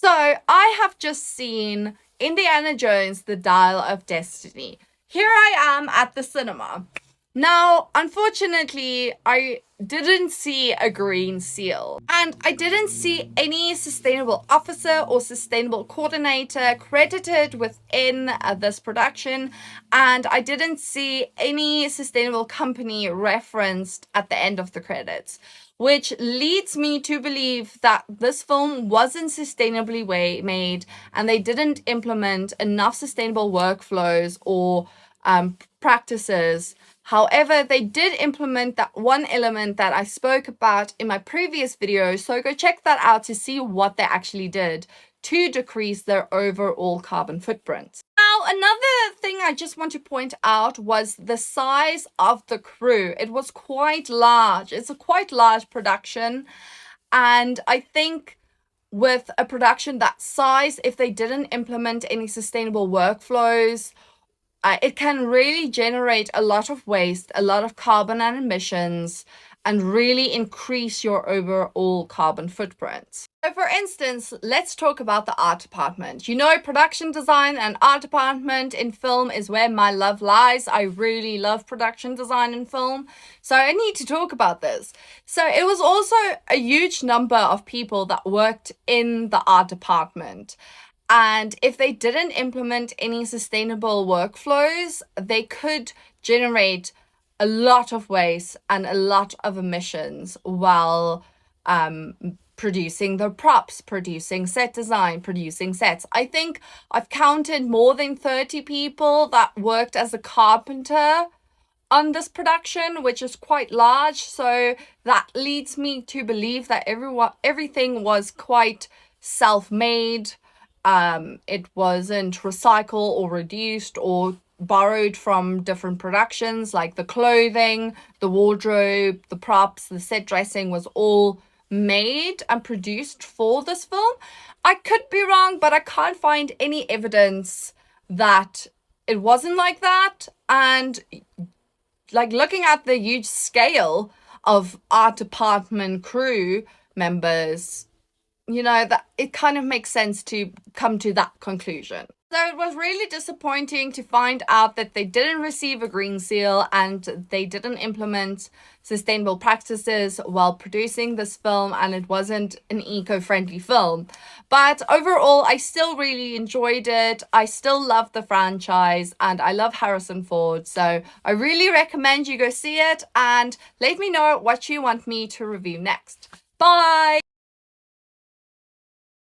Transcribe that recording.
So I have just seen Indiana Jones, The Dial of Destiny. Here I am at the cinema. Now, unfortunately, I didn't see a green seal, and I didn't see any sustainable officer or sustainable coordinator credited within this production, and I didn't see any sustainable company referenced at the end of the credits, which leads me to believe that this film wasn't sustainably made and they didn't implement enough sustainable workflows or practices. However, they did implement that one element that I spoke about in my previous video, so go check that out to see what they actually did to decrease their overall carbon footprint. Now, another thing I just want to point out was the size of the crew. It was quite large. It's a quite large production, and I think with a production that size, if they didn't implement any sustainable workflows, it can really generate a lot of waste, a lot of carbon and emissions, and really increase your overall carbon footprint. So for instance, let's talk about the art department. You know, production design and art department in film is where my love lies. I really love production design in film, so I need to talk about this. So it was also a huge number of people that worked in the art department. And if they didn't implement any sustainable workflows, they could generate a lot of waste and a lot of emissions while producing the props, producing set design, producing sets. I think I've counted more than 30 people that worked as a carpenter on this production, which is quite large. So that leads me to believe that everything was quite self-made. It wasn't recycled or reduced or borrowed from different productions, like the clothing, the wardrobe, the props, the set dressing was all made and produced for this film. I could be wrong, but I can't find any evidence that it wasn't like that. And like looking at the huge scale of art department crew members, you know, that it kind of makes sense to come to that conclusion. So it was really disappointing to find out that they didn't receive a green seal and they didn't implement sustainable practices while producing this film, and it wasn't an eco-friendly film. But overall, I still really enjoyed it. I still love the franchise and I love Harrison Ford. So I really recommend you go see it and let me know what you want me to review next. Bye!